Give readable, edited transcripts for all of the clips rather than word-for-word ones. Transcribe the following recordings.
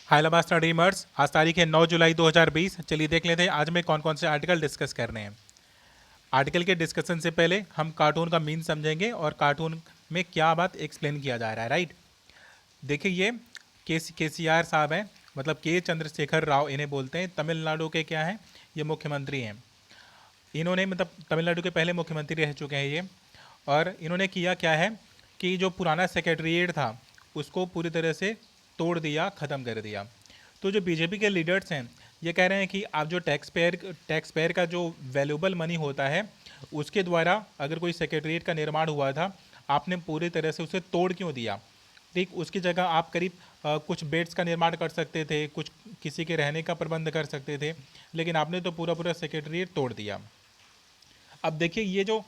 हाय नमस्ते ड्रीमर्स। आज तारीख है 9 जुलाई 2020। चलिए देख लेते हैं आज में कौन कौन से आर्टिकल डिस्कस करने हैं। आर्टिकल के डिस्कशन से पहले हम कार्टून का मीन समझेंगे और कार्टून में क्या बात एक्सप्लेन किया जा रहा है। राइट, देखिए ये के सी आर साहब हैं, मतलब के चंद्रशेखर राव इन्हें बोलते हैं। तमिलनाडु के क्या हैं, ये मुख्यमंत्री हैं। इन्होंने मतलब तमिलनाडु के पहले मुख्यमंत्री रह चुके हैं ये। और इन्होंने किया क्या है कि जो पुराना सेक्रेटरीट था उसको पूरी तरह से तोड़ दिया, ख़त्म कर दिया। तो जो बीजेपी के लीडर्स हैं ये कह रहे हैं कि आप जो टैक्स पेयर का जो वैल्यूबल मनी होता है उसके द्वारा अगर कोई सेक्रेटरीट का निर्माण हुआ था, आपने पूरी तरह से उसे तोड़ क्यों दिया। ठीक, उसकी जगह आप करीब कुछ बेड्स का निर्माण कर सकते थे, कुछ किसी के रहने का प्रबंध कर सकते थे, लेकिन आपने तो पूरा पूरा सेक्रेटरीट तोड़ दिया। अब देखिए ये जो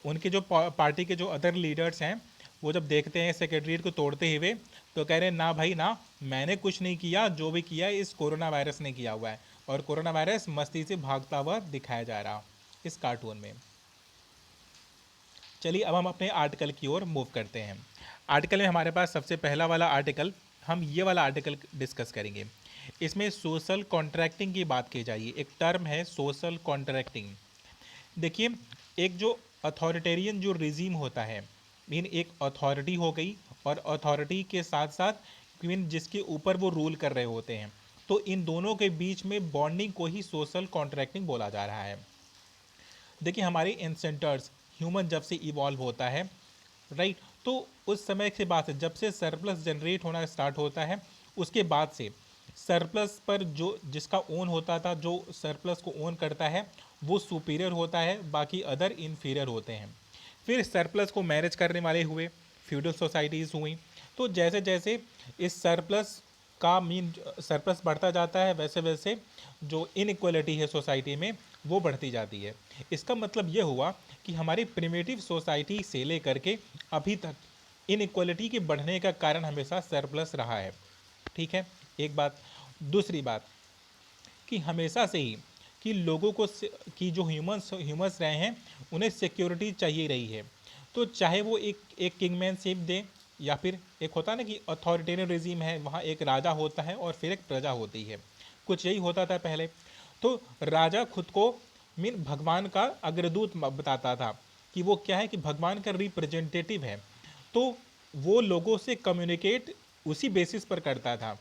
उनके जो पार्टी के जो अदर लीडर्स हैं वो जब देखते हैं सेक्रेटरीट को तोड़ते हुए तो कह रहे हैं ना भाई ना, मैंने कुछ नहीं किया, जो भी किया इस कोरोना वायरस ने किया हुआ है। और कोरोना वायरस मस्ती से भागता हुआ दिखाया जा रहा इस कार्टून में। चलिए अब हम अपने आर्टिकल की ओर मूव करते हैं। आर्टिकल में हमारे पास सबसे पहला वाला आर्टिकल, हम ये वाला आर्टिकल डिस्कस करेंगे। इसमें सोशल कॉन्ट्रैक्टिंग की बात की जाएगी। एक टर्म है सोशल कॉन्ट्रैक्टिंग। देखिए, एक जो अथॉरिटेरियन जो रिजीम होता है, मीन एक अथॉरिटी हो गई और अथॉरिटी के साथ साथ मीन जिसके ऊपर वो रूल कर रहे होते हैं, तो इन दोनों के बीच में बॉन्डिंग को ही सोशल कॉन्ट्रैक्टिंग बोला जा रहा है। देखिए हमारे एंसेंटर्स, ह्यूमन जब से इवॉल्व होता है, राइट, तो उस समय के बाद से जब से सरप्लस जनरेट होना स्टार्ट होता है उसके बाद से सरप्लस पर जो जिसका ओन होता था, जो सरप्लस को ओन करता है वो सुपीरियर होता है, बाकी अदर इन्फीरियर होते हैं। फिर सरप्लस को मैनेज करने वाले हुए, फ्यूडल सोसाइटीज़ हुई। तो जैसे जैसे इस सरप्लस का मीन सरप्लस बढ़ता जाता है वैसे वैसे जो इनइक्वलिटी है सोसाइटी में वो बढ़ती जाती है। इसका मतलब ये हुआ कि हमारी प्रिमिटिव सोसाइटी से लेकर के अभी तक इनइक्वलिटी के बढ़ने का कारण हमेशा सरप्लस रहा है। ठीक है, एक बात। दूसरी बात कि हमेशा से ही कि लोगों को कि जो ह्यूमंस रहे हैं उन्हें सिक्योरिटी चाहिए रही है। तो चाहे वो एक किंगमैनशिप दे, या फिर एक होता है ना कि अथॉरिटेरियन रिजीम है, वहाँ एक राजा होता है और फिर एक प्रजा होती है, कुछ यही होता था पहले। तो राजा खुद को मीन भगवान का अग्रदूत बताता था कि वो क्या है कि भगवान का रिप्रेजेंटेटिव है। तो वो लोगों से कम्युनिकेट उसी बेसिस पर करता था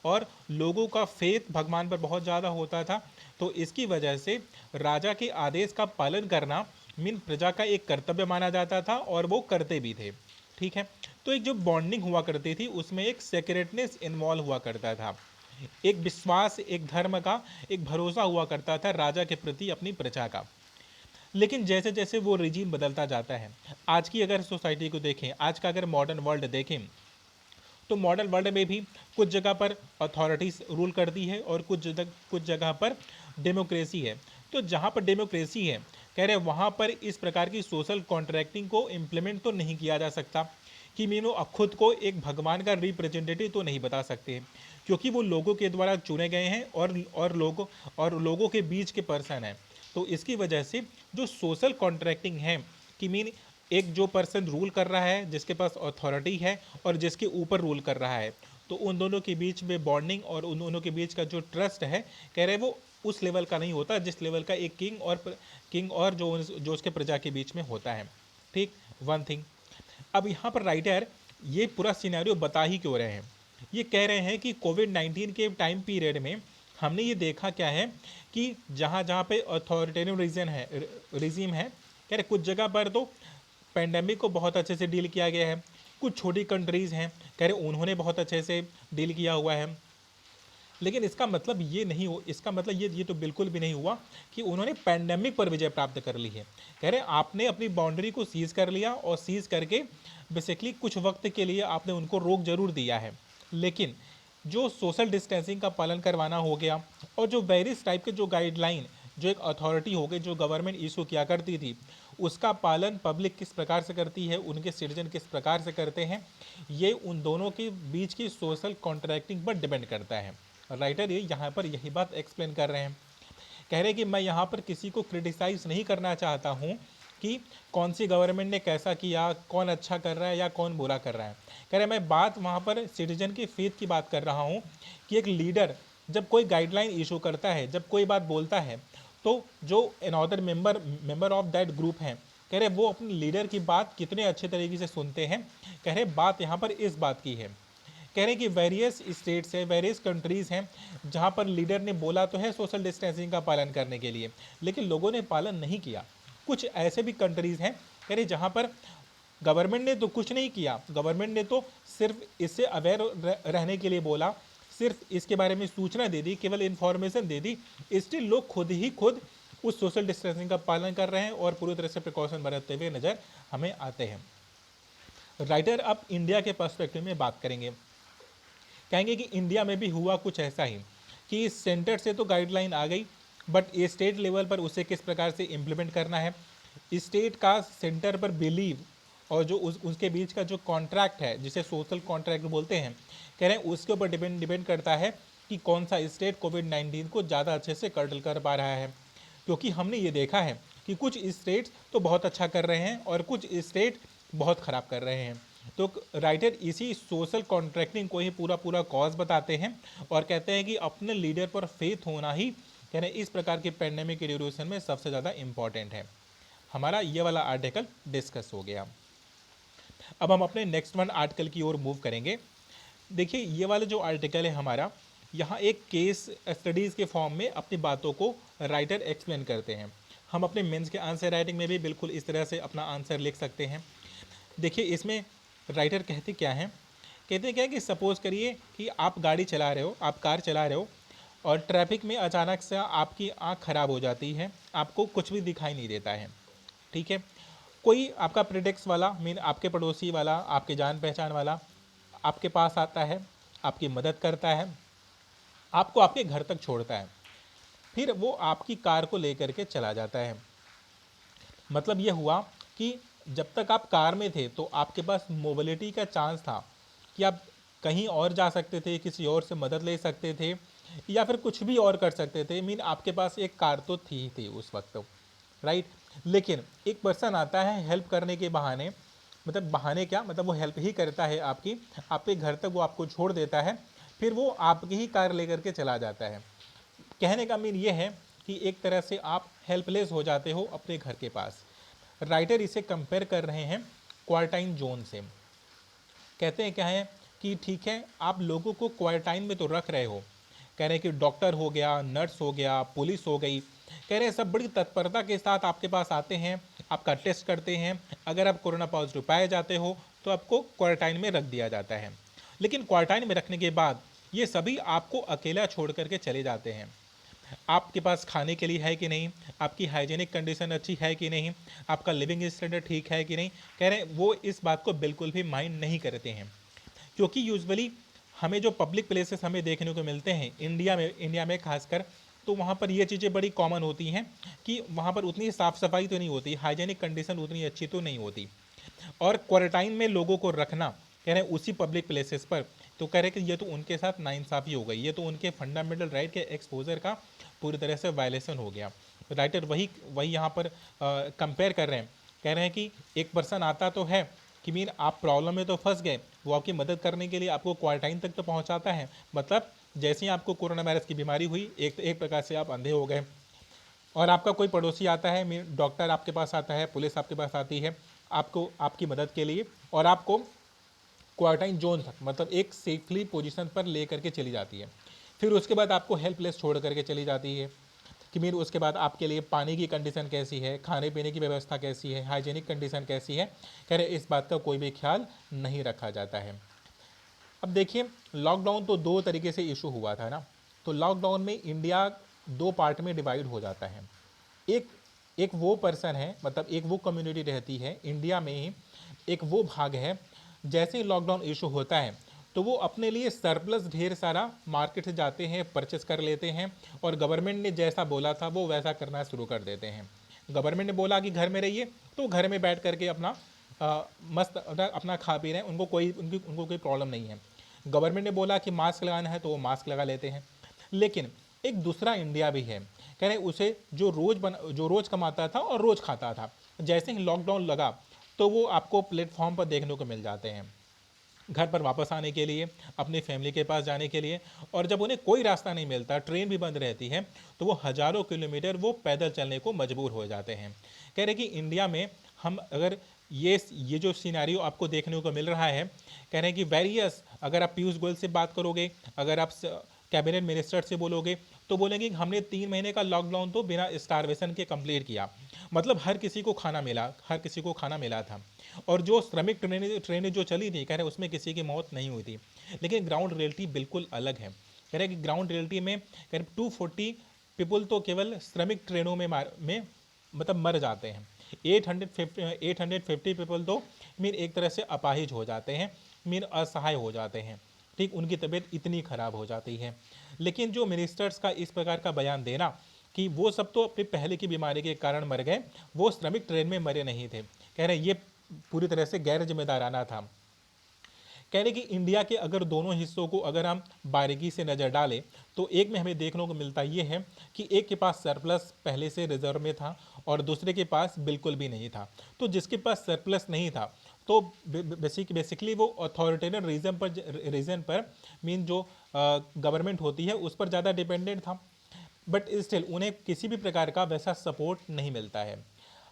और लोगों का फेथ भगवान पर बहुत ज़्यादा होता था। तो इसकी वजह से राजा के आदेश का पालन करना मीन प्रजा का एक कर्तव्य माना जाता था और वो करते भी थे। ठीक है, तो एक जो बॉन्डिंग हुआ करती थी उसमें एक सेक्रेटनेस इन्वॉल्व हुआ करता था, एक विश्वास, एक धर्म का एक भरोसा हुआ करता था राजा के प्रति अपनी प्रजा का। लेकिन जैसे जैसे वो रिजीम बदलता जाता है, आज की अगर सोसाइटी को देखें, आज का अगर मॉडर्न वर्ल्ड देखें, तो मॉडर्न वर्ल्ड में भी कुछ जगह पर अथॉरिटीज रूल करती है और कुछ जगह पर डेमोक्रेसी है। तो जहाँ पर डेमोक्रेसी है, कह रहे वहाँ पर इस प्रकार की सोशल कॉन्ट्रैक्टिंग को इम्प्लीमेंट तो नहीं किया जा सकता कि मीनो अब खुद को एक भगवान का रिप्रेजेंटेटिव तो नहीं बता सकते, क्योंकि वो लोगों के द्वारा चुने गए हैं और लोगों के बीच के पर्सन हैं। तो इसकी वजह से जो सोशल कॉन्ट्रैक्टिंग है कि मीन एक जो पर्सन रूल कर रहा है, जिसके पास अथॉरिटी है और जिसके ऊपर रूल कर रहा है, तो उन दोनों के बीच में बॉन्डिंग और उन दोनों के बीच का जो ट्रस्ट है, कह रहे वो उस लेवल का नहीं होता जिस लेवल का एक किंग और जो उसके प्रजा के बीच में होता है। ठीक, वन थिंग। अब यहाँ पर राइटर ये पूरा सिनेरियो बता ही क्यों रहे हैं, ये कह रहे हैं कि कोविड-19 के टाइम पीरियड में हमने ये देखा क्या है कि जहाँ जहाँ पे अथॉरिटेरियन रिजीम है, कह रहे कुछ जगह पर तो पेंडेमिक को बहुत अच्छे से डील किया गया है। कुछ छोटी कंट्रीज़ हैं, कह रहे उन्होंने बहुत अच्छे से डील किया हुआ है। लेकिन इसका मतलब ये नहीं हो, इसका मतलब ये तो बिल्कुल भी नहीं हुआ कि उन्होंने पैंडेमिक पर विजय प्राप्त कर ली है। कह रहे आपने अपनी बाउंड्री को सीज कर लिया और सीज करके बेसिकली कुछ वक्त के लिए आपने उनको रोक जरूर दिया है, लेकिन जो सोशल डिस्टेंसिंग का पालन करवाना हो गया और जो वेरियस टाइप के जो गाइडलाइन जो एक अथॉरिटी हो गई जो गवर्नमेंट इशू किया करती थी, उसका पालन पब्लिक किस प्रकार से करती है, उनके सिटीजन किस प्रकार से करते हैं, ये उन दोनों के बीच की सोशल कॉन्ट्रैक्टिंग पर डिपेंड करता है। राइटर ये यहाँ पर यही बात एक्सप्लेन कर रहे हैं। कह रहे हैं कि मैं यहाँ पर किसी को क्रिटिसाइज़ नहीं करना चाहता हूँ, कि कौन सी गवर्नमेंट ने कैसा किया, कौन अच्छा कर रहा है या कौन बुरा कर रहा है। कह रहे मैं बात वहाँ पर सिटीजन की फेथ की बात कर रहा हूँ कि एक लीडर जब कोई गाइडलाइन इशू करता है, जब कोई बात बोलता है, तो जो another member of that group हैं, कह रहे वो अपने लीडर की बात कितने अच्छे तरीके से सुनते हैं। कह रहे बात यहाँ पर इस बात की है, कह रहे हैं कि वेरियस स्टेट्स है, वेरियस कंट्रीज़ हैं जहाँ पर लीडर ने बोला तो है सोशल डिस्टेंसिंग का पालन करने के लिए, लेकिन लोगों ने पालन नहीं किया। कुछ ऐसे भी कंट्रीज़ हैं कह रहे जहाँ पर गवर्नमेंट ने तो कुछ नहीं किया, गवर्नमेंट ने तो सिर्फ इससे अवेयर रहने के लिए बोला, सिर्फ इसके बारे में सूचना दे दी, केवल इन्फॉर्मेशन दे दी, स्टिल लोग खुद उस सोशल डिस्टेंसिंग का पालन कर रहे हैं और पूरी तरह से प्रिकॉशन बरतते हुए नज़र हमें आते हैं। राइटर अब इंडिया के पर्सपेक्टिव में बात करेंगे, कहेंगे कि इंडिया में भी हुआ कुछ ऐसा ही कि सेंटर से तो गाइडलाइन आ गई, बट ये स्टेट लेवल पर उसे किस प्रकार से इम्प्लीमेंट करना है, स्टेट का सेंटर पर बिलीव और जो उसके बीच का जो कॉन्ट्रैक्ट है जिसे सोशल कॉन्ट्रैक्ट बोलते हैं, कह रहे हैं उसके ऊपर डिपेंड करता है कि कौन सा स्टेट कोविड-19 को ज़्यादा अच्छे से कर्टल कर पा रहा है। क्योंकि हमने ये देखा है कि कुछ स्टेट्स तो बहुत अच्छा कर रहे हैं और कुछ स्टेट बहुत ख़राब कर रहे हैं। तो राइटर इसी सोशल कॉन्ट्रैक्टिंग को ही पूरा कॉज बताते हैं और कहते हैं कि अपने लीडर पर फेथ होना ही कह रहे हैं इस प्रकार के पैंडेमिक के ड्यूरेशन में सबसे ज़्यादा इम्पॉर्टेंट है। हमारा ये वाला आर्टिकल डिस्कस हो गया। अब हम अपने नेक्स्ट वन आर्टिकल की ओर मूव करेंगे। देखिए ये वाला जो आर्टिकल है हमारा, यहाँ एक केस स्टडीज़ के फॉर्म में अपनी बातों को राइटर एक्सप्लेन करते हैं। हम अपने मेंस के आंसर राइटिंग में भी बिल्कुल इस तरह से अपना आंसर लिख सकते हैं। देखिए इसमें राइटर कहते क्या हैं, कहते क्या है कि सपोज़ करिए कि आप गाड़ी चला रहे हो, आप कार चला रहे हो और ट्रैफिक में अचानक से आपकी आँख ख़राब हो जाती है, आपको कुछ भी दिखाई नहीं देता है, ठीक है। कोई आपका प्रेडिक्स वाला मीन आपके पड़ोसी वाला, आपके जान पहचान वाला आपके पास आता है, आपकी मदद करता है, आपको आपके घर तक छोड़ता है, फिर वो आपकी कार को लेकर के चला जाता है। मतलब ये हुआ कि जब तक आप कार में थे तो आपके पास मोबिलिटी का चांस था कि आप कहीं और जा सकते थे, किसी और से मदद ले सकते थे या फिर कुछ भी और कर सकते थे। मीन आपके पास एक कार तो थी ही थी उस वक्त, राइट। लेकिन एक पर्सन आता है हेल्प करने के बहाने, मतलब बहाने क्या, मतलब वो हेल्प ही करता है आपकी, आपके घर तक वो आपको छोड़ देता है, फिर वो आपकी ही कार लेकर के चला जाता है। कहने का मीन ये है कि एक तरह से आप हेल्पलेस हो जाते हो अपने घर के पास। राइटर इसे कंपेयर कर रहे हैं क्वारंटाइन जोन से। कहते हैं क्या है कि ठीक है आप लोगों को क्वारंटाइन में तो रख रहे हो, कह रहे हैं कि डॉक्टर हो गया, नर्स हो गया, पुलिस हो गई, कह रहे हैं सब बड़ी तत्परता के साथ आपके पास आते हैं, आपका टेस्ट करते हैं, अगर आप कोरोना पॉजिटिव पाए जाते हो तो आपको क्वारंटाइन में रख दिया जाता है। लेकिन क्वारंटाइन में रखने के बाद ये सभी आपको अकेला छोड़ करके चले जाते हैं। आपके पास खाने के लिए है कि नहीं, आपकी हाइजीनिक कंडीशन अच्छी है कि नहीं, आपका लिविंग स्टैंडर्ड ठीक है कि नहीं, कह रहे हैं वो इस बात को बिल्कुल भी माइंड नहीं करते हैं। क्योंकि यूजुअली हमें जो पब्लिक प्लेसेस हमें देखने को मिलते हैं इंडिया में खासकर, तो वहाँ पर ये चीज़ें बड़ी कॉमन होती हैं कि वहाँ पर उतनी साफ़ सफाई तो नहीं होती, हाइजीनिक कंडीशन उतनी अच्छी तो नहीं होती। और क्वारंटाइन में लोगों को रखना कह रहे हैं उसी पब्लिक प्लेसेस पर, तो कह रहे हैं कि ये तो उनके साथ नाइंसाफ़ी हो गई, ये तो उनके फंडामेंटल राइट के एक्सपोजर का पूरी तरह से वायलेशन हो गया। राइटर वही यहाँ पर कंपेयर कर रहे हैं, कह रहे हैं कि एक पर्सन आता तो है कि मीन आप प्रॉब्लम में तो फंस गए, वो आपकी मदद करने के लिए आपको क्वारंटाइन तक तो पहुंचाता है, मतलब जैसे ही आपको कोरोना वायरस की बीमारी हुई एक प्रकार से आप अंधे हो गए। और आपका कोई पड़ोसी आता है, मीन डॉक्टर आपके पास आता है, पुलिस आपके पास आती है आपको आपकी मदद के लिए और आपको क्वारंटाइन जोन तक मतलब एक सेफली पोजीशन पर ले करके चली जाती है। फिर उसके बाद आपको हेल्पलेस छोड़ करके चली जाती है कि मीन उसके बाद आपके लिए पानी की कंडीशन कैसी है, खाने पीने की व्यवस्था कैसी है, हाइजीनिक कंडीशन कैसी है, कह रहे इस बात का कोई भी ख्याल नहीं रखा जाता है। अब देखिए लॉकडाउन तो दो तरीके से इशू हुआ था ना, तो लॉकडाउन में इंडिया दो पार्ट में डिवाइड हो जाता है। एक वो पर्सन है, मतलब एक वो कम्युनिटी रहती है इंडिया में ही, एक वो भाग है जैसे ही लॉकडाउन इशू होता है तो वो अपने लिए सरप्लस ढेर सारा मार्केट से जाते हैं, परचेस कर लेते हैं और गवर्नमेंट ने जैसा बोला था वो वैसा करना शुरू कर देते हैं। गवर्नमेंट ने बोला कि घर में रहिए तो घर में बैठ करके अपना मस्त अपना खा पी रहे हैं, उनको कोई प्रॉब्लम नहीं है। गवर्नमेंट ने बोला कि मास्क लगाना है तो वो मास्क लगा लेते हैं। लेकिन एक दूसरा इंडिया भी है, कह रहे उसे जो रोज़ कमाता था और रोज़ खाता था, जैसे ही लॉकडाउन लगा तो वो आपको प्लेटफॉर्म पर देखने को मिल जाते हैं, घर पर वापस आने के लिए, अपनी फैमिली के पास जाने के लिए। और जब उन्हें कोई रास्ता नहीं मिलता, ट्रेन भी बंद रहती है, तो वो हज़ारों किलोमीटर वो पैदल चलने को मजबूर हो जाते हैं। कह रहे कि इंडिया में हम अगर ये जो सिनेरियो आपको देखने को मिल रहा है, कह रहे हैं कि वेरियस, अगर आप पीयूष गोयल से बात करोगे, अगर आप कैबिनेट मिनिस्टर से बोलोगे, तो बोलेंगे कि हमने 3 महीने का लॉकडाउन तो बिना स्टारवेशन के कंप्लीट किया। मतलब हर किसी को खाना मिला, हर किसी को खाना मिला था। और जो श्रमिक ट्रेनें ट्रेनें जो चली थी, कह रहे उसमें किसी की मौत नहीं हुई थी। लेकिन ग्राउंड रियलिटी बिल्कुल अलग है। कह रहे कि ग्राउंड रियलिटी में कह रहे 240 पीपल तो केवल श्रमिक ट्रेनों में मतलब मर जाते हैं। 850 पीपल तो मीन एक तरह से अपाहिज हो जाते हैं, मीन असहाय हो जाते हैं। ठीक, उनकी तबीयत इतनी ख़राब हो जाती है। लेकिन जो मिनिस्टर्स का इस प्रकार का बयान देना कि वो सब तो अपनी पहले की बीमारी के कारण मर गए, वो श्रमिक ट्रेन में मरे नहीं थे, कह रहे ये पूरी तरह से गैर जिम्मेदाराना था। कह रहे कि इंडिया के अगर दोनों हिस्सों को अगर हम बारीकी से नज़र डालें, तो एक में हमें देखने को मिलता ये है कि एक के पास सरप्लस पहले से रिजर्व में था और दूसरे के पास बिल्कुल भी नहीं था। तो जिसके पास सरप्लस नहीं था, तो बेसिकली वो अथॉरिटेरियन रीजन पर मीन जो गवर्नमेंट होती है उस पर ज़्यादा डिपेंडेंट था। बट स्टिल उन्हें किसी भी प्रकार का वैसा सपोर्ट नहीं मिलता है।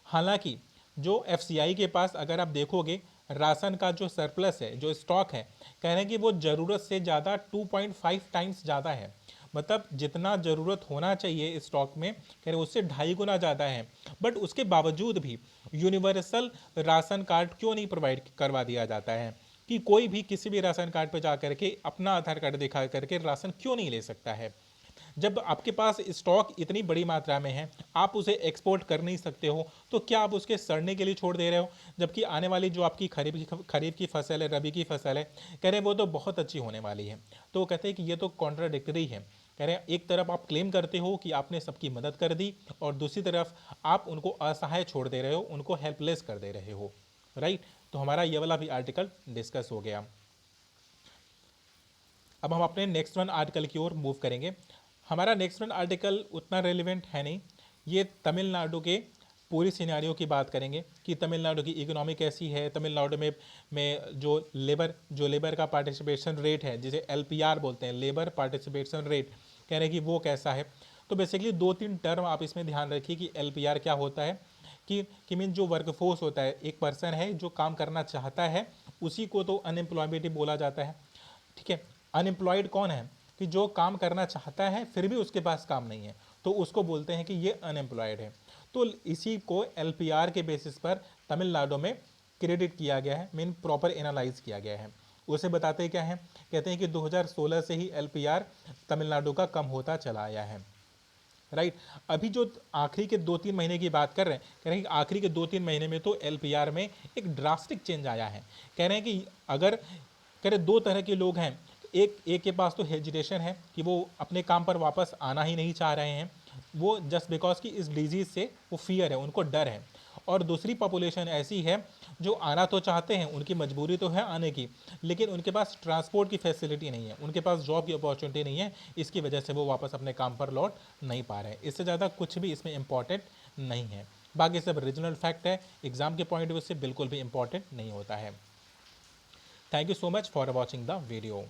हालांकि जो एफसीआई के पास अगर आप देखोगे, राशन का जो सरप्लस है, जो स्टॉक है, कह रहे हैं कि वो ज़रूरत से ज़्यादा 2.5 टाइम्स ज़्यादा है। मतलब जितना ज़रूरत होना चाहिए स्टॉक में, कह रहे उससे 2.5 गुना ज़्यादा है। बट उसके बावजूद भी यूनिवर्सल राशन कार्ड क्यों नहीं प्रोवाइड करवा दिया जाता है, कि कोई भी किसी भी राशन कार्ड पर जा करके अपना आधार कार्ड दिखा करके राशन क्यों नहीं ले सकता है। जब आपके पास स्टॉक इतनी बड़ी मात्रा में है, आप उसे एक्सपोर्ट कर नहीं सकते हो, तो क्या आप उसके सड़ने के लिए छोड़ दे रहे हो? जबकि आने वाली जो आपकी खरीफ की फसल है, रबी की फसल है, कह रहे हैं वो तो बहुत अच्छी होने वाली है। तो वो कहते हैं कि ये तो कॉन्ट्राडिक्टरी है। कह रहे हैं एक तरफ आप क्लेम करते हो कि आपने सबकी मदद कर दी, और दूसरी तरफ आप उनको असहाय छोड़ दे रहे हो, उनको हेल्पलेस कर दे रहे हो। राइट, तो हमारा ये वाला भी आर्टिकल डिस्कस हो गया। अब हम अपने नेक्स्ट वन आर्टिकल की ओर मूव करेंगे। हमारा नेक्स्ट वन आर्टिकल उतना रेलिवेंट है नहीं। ये तमिलनाडु के पूरी सिनेरियो की बात करेंगे कि तमिलनाडु की इकोनॉमी कैसी है, तमिलनाडु में जो लेबर का पार्टिसिपेशन रेट है, जिसे एलपीआर बोलते हैं, लेबर पार्टिसिपेशन रेट, कह रहे हैं कि वो कैसा है। तो बेसिकली 2-3 टर्म आप इसमें ध्यान रखिए कि एलपीआर क्या होता है। कि मीन जो वर्कफोर्स होता है, एक पर्सन है जो काम करना चाहता है, उसी को तो अनएम्प्लॉयबिलिटी बोला जाता है। ठीक है, अनएम्प्लॉयड कौन है? कि जो काम करना चाहता है फिर भी उसके पास काम नहीं है, तो उसको बोलते हैं कि ये अनएम्प्लॉयड है। तो इसी को एलपीआर के बेसिस पर तमिलनाडु में क्रेडिट किया गया है, मीन प्रॉपर एनालाइज किया गया है। उसे बताते क्या हैं, कहते हैं कि 2016 से ही एलपीआर तमिलनाडु का कम होता चला आया है। राइट, अभी जो आखिरी के 2-3 महीने की बात कर रहे हैं, कह रहे हैं कि आखिरी के 2-3 महीने में तो एलपीआर में एक ड्रास्टिक चेंज आया है। कह रहे हैं कि अगर कह रहे 2 तरह के लोग हैं, एक के पास तो हेजिटेशन है कि वो अपने काम पर वापस आना ही नहीं चाह रहे हैं, वो जस्ट बिकॉज कि इस डिजीज़ से वो फियर है, उनको डर है। और दूसरी पॉपुलेशन ऐसी है जो आना तो चाहते हैं, उनकी मजबूरी तो है आने की, लेकिन उनके पास ट्रांसपोर्ट की फैसिलिटी नहीं है, उनके पास जॉब की अपॉर्चुनिटी नहीं है, इसकी वजह से वो वापस अपने काम पर लौट नहीं पा रहे हैं। इससे ज़्यादा कुछ भी इसमें इंपॉर्टेंट नहीं है। बाकी सब रीजनल फैक्ट है, एग्जाम के पॉइंट ऑफ व्यू से बिल्कुल भी इंपॉर्टेंट नहीं होता है। Thank you so much for watching the video.